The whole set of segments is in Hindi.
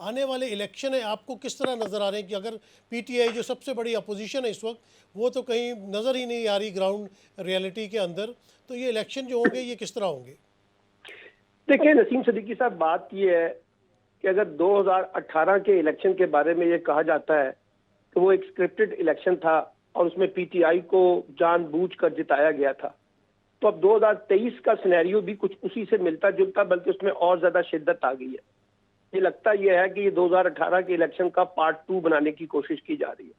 आने वाले इलेक्शन है आपको किस तरह नज़र आ रहे हैं कि अगर पीटीआई जो सबसे बड़ी अपोजिशन है इस वक्त वो तो कहीं नज़र ही नहीं आ रही ग्राउंड रियलिटी के अंदर, तो ये इलेक्शन जो होंगे ये किस तरह होंगे? देखिए नसीम सिद्दीकी साहब, बात यह है कि अगर 2018 के इलेक्शन के बारे में ये कहा जाता है कि वो एक स्क्रिप्टेड इलेक्शन था और उसमें पीटीआई को जानबूझकर जिताया गया था, तो अब 2023 का सिनेरियो भी कुछ उसी से मिलता जुलता, बल्कि उसमें और ज्यादा शिद्दत आ गई है। ये लगता यह है कि ये 2018 के इलेक्शन का पार्ट 2 बनाने की कोशिश की जा रही है।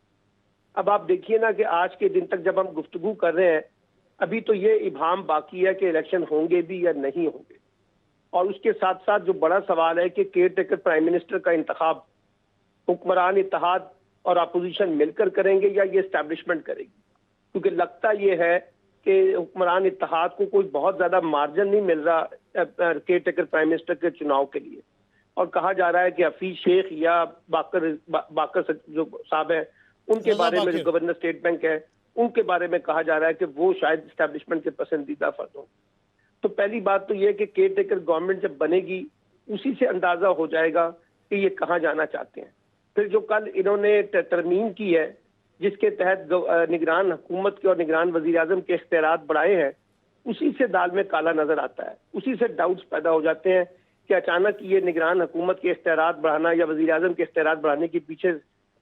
अब आप देखिए ना कि आज के दिन तक जब हम गुफ्तगू कर रहे हैं, अभी तो ये इबाम बाकी है कि इलेक्शन होंगे भी या नहीं होंगे। और उसके साथ साथ जो बड़ा सवाल है कि केयर टेकर प्राइम मिनिस्टर का इंतखाब हुक्मरान इत्तेहाद और अपोजिशन मिलकर करेंगे या ये एस्टैब्लिशमेंट करेगी, क्योंकि लगता यह है कि हुक्मरान इत्तेहाद को कोई बहुत ज्यादा मार्जिन नहीं मिल रहा केयर टेकर प्राइम मिनिस्टर के चुनाव के लिए। और कहा जा रहा है कि हफीज शेख या बाकर जो साहब है उनके बारे में, जो गवर्नर स्टेट बैंक है उनके बारे में कहा जा रहा है कि वो शायद एस्टैब्लिशमेंट के पसंदीदा फर्द हों। तो पहली बात तो यह कि केयर टेकर गवर्नमेंट जब बनेगी उसी से अंदाजा हो जाएगा कि ये कहाँ जाना चाहते हैं। फिर जो कल इन्होंने तरमीम की है जिसके तहत निगरान हुकूमत के और निगरान वजीर आजम के इख्तियारात बढ़ाए हैं, उसी से दाल में काला नजर आता है। उसी से डाउट्स पैदा हो जाते हैं कि अचानक ये निगरान हुकूमत के इख्तियारात बढ़ाना या वजीर आजम के इख्तियारात बढ़ाने के पीछे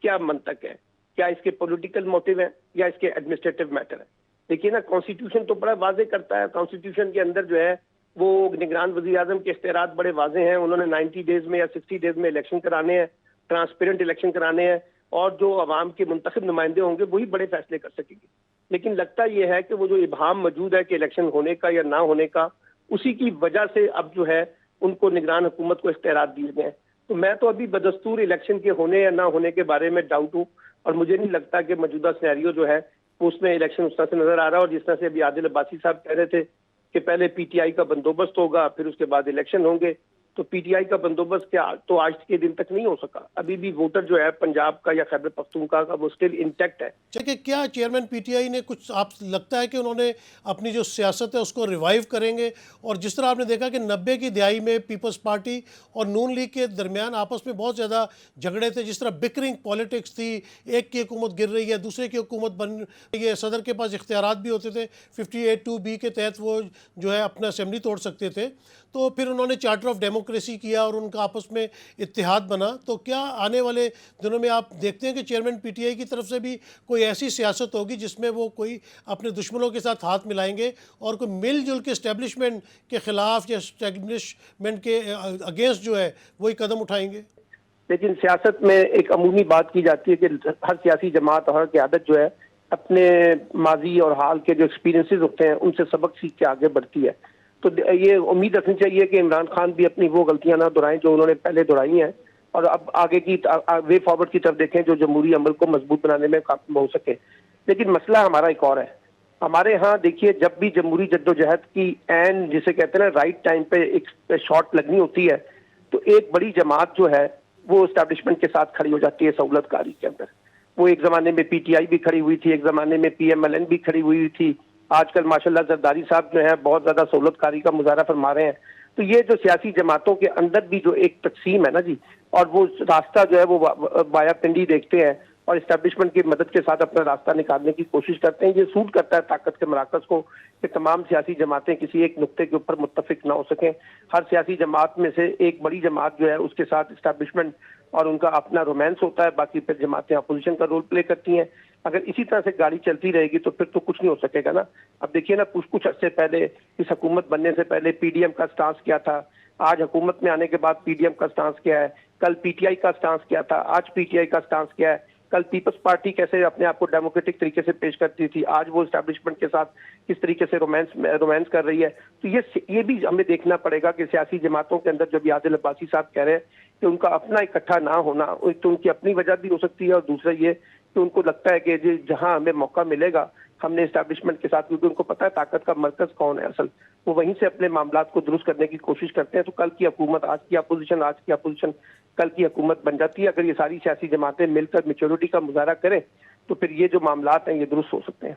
क्या मंतक है। क्या इसके पॉलिटिकल मोटिव है या इसके एडमिनिस्ट्रेटिव मैटर है। देखिए ना, कॉन्स्टिट्यूशन तो बड़ा वाजे करता है। कॉन्स्टिट्यूशन के अंदर जो है वो निगरान वजीर आजम के इख्तियारात बड़े वाजे हैं। उन्होंने 90 डेज में या 60 डेज में इलेक्शन कराने हैं, ट्रांसपेरेंट इलेक्शन कराने हैं, और जो अवाम के मुंतखब नुमाइंदे होंगे वही बड़े फैसले कर सकेंगे। लेकिन लगता यह है कि वो जो इबाम मौजूद है कि इलेक्शन होने का या ना होने का, उसी की वजह से अब जो है उनको निगरान हुकूमत को इख्तियारात दिए गए। तो मैं तो अभी बदस्तूर इलेक्शन के होने या ना होने के बारे में डाउट हूँ, और मुझे नहीं लगता कि मौजूदा सिनेरियो जो है उसमें इलेक्शन उस तरह से नजर आ रहा है। और जिस तरह से अभी आदिल अब्बासी साहब कह रहे थे कि पहले पीटीआई का बंदोबस्त होगा फिर उसके बाद इलेक्शन होंगे, तो पीटीआई का बंदोबस्त क्या तो आज के दिन तक नहीं हो सका। अभी भी वोटर जो है पंजाब का या खैबर पख्तूनख्वा का वो स्टिल इंटैक्ट है। देखिए, क्या चेयरमैन पीटीआई ने कुछ आप लगता है कि उन्होंने अपनी जो सियासत है उसको रिवाइव करेंगे? और जिस तरह आपने देखा कि 90 की दिहाई में पीपल्स पार्टी और नून लीग के दरमियान आपस में बहुत ज़्यादा झगड़े थे, जिस तरह बिकरिंग पॉलिटिक्स थी, एक की हुकूमत गिर रही है दूसरे की हुकूमत बन रही है, सदर के पास इख्तियारात भी होते थे, 58(2)B के तहत वो जो है अपना असेंबली तोड़ सकते थे। तो फिर उन्होंने चार्टर ऑफ डेमोक्रेसी किया और उनका आपस में इत्तेहाद बना। तो क्या आने वाले दिनों में आप देखते हैं कि चेयरमैन पीटीआई की तरफ से भी कोई ऐसी सियासत होगी जिसमें वो कोई अपने दुश्मनों के साथ हाथ मिलाएंगे और कोई मिलजुल के इस्टेब्लिशमेंट के खिलाफ या इस्टेब्लिशमेंट के अगेंस्ट जो है वही कदम उठाएंगे? लेकिन सियासत में एक अमूमी बात की जाती है कि हर सियासी जमात और हर क़यादत जो है अपने माजी और हाल के जो एक्सपीरियंसेस होते हैं उनसे सबक सीख के आगे बढ़ती है। तो ये उम्मीद रखनी चाहिए कि इमरान खान भी अपनी वो गलतियां ना दोहराएं जो उन्होंने पहले दोहराई हैं, और अब आगे की वे फॉरवर्ड की तरफ देखें जो जमहूरी अमल को मजबूत बनाने में कामयाब हो सके। लेकिन मसला हमारा एक और है। हमारे यहाँ देखिए, जब भी जमहूरी जद्दोजहद की एन जिसे कहते हैं ना राइट टाइम पे एक शॉट लगनी होती है, तो एक बड़ी जमात जो है वो एस्टैब्लिशमेंट के साथ खड़ी हो जाती है सहूलतकारी के अंदर। वो एक जमाने में पीटीआई भी खड़ी हुई थी, एक जमाने में पीएमएलएन भी खड़ी हुई थी। आजकल माशाल्लाह जरदारी साहब जो है बहुत ज्यादा सहूलतकारी का मुजाहरा फरमा रहे हैं। तो ये जो सियासी जमातों के अंदर भी जो एक तकसीम है ना जी, और वो रास्ता जो है वो वाया पिंडी देखते हैं और इस्टेब्लिशमेंट की मदद के साथ अपना रास्ता निकालने की कोशिश करते हैं। ये सूट करता है ताकत के मराकज को कि तमाम सियासी जमातें किसी एक नुक्ते के ऊपर मुत्तफिक ना हो सकें। हर सियासी जमात में से एक बड़ी जमात जो है उसके साथ इस्टेब्लिशमेंट और उनका अपना रोमांस होता है, बाकी फिर जमातें अपोजिशन का रोल प्ले करती हैं। अगर इसी तरह से गाड़ी चलती रहेगी तो फिर तो कुछ नहीं हो सकेगा ना। अब देखिए ना, कुछ अर्से पहले इस हुकूमत बनने से पहले पीडीएम का स्टांस क्या था, आज हुकूमत में आने के बाद पीडीएम का स्टांस क्या है, कल पीटीआई का स्टांस क्या था, आज पीटीआई का स्टांस क्या है, कल पीपल्स पार्टी कैसे अपने आप को डेमोक्रेटिक तरीके से पेश करती थी, आज वो एस्टैब्लिशमेंट के साथ किस तरीके से रोमांस कर रही है। तो ये भी हमें देखना पड़ेगा कि सियासी जमातों के अंदर जब आदिल अब्बासी साहब कह रहे हैं कि उनका अपना इकट्ठा ना होना, तो उनकी अपनी वजह भी हो सकती है, और दूसरा ये कि उनको लगता है कि जहां हमें मौका मिलेगा हमने एस्टैब्लिशमेंट के साथ, क्योंकि उनको पता है ताकत का मरकज कौन है असल, वो वहीं से अपने मामलात को दुरुस्त करने की कोशिश करते हैं। तो कल की हुकूमत आज की अपोजिशन कल की हुकूमत बन जाती है। अगर ये सारी सियासी जमातें मिलकर मेच्योरिटी का मुजाहरा करें तो फिर ये जो मामलात हैं ये दुरुस्त हो सकते हैं।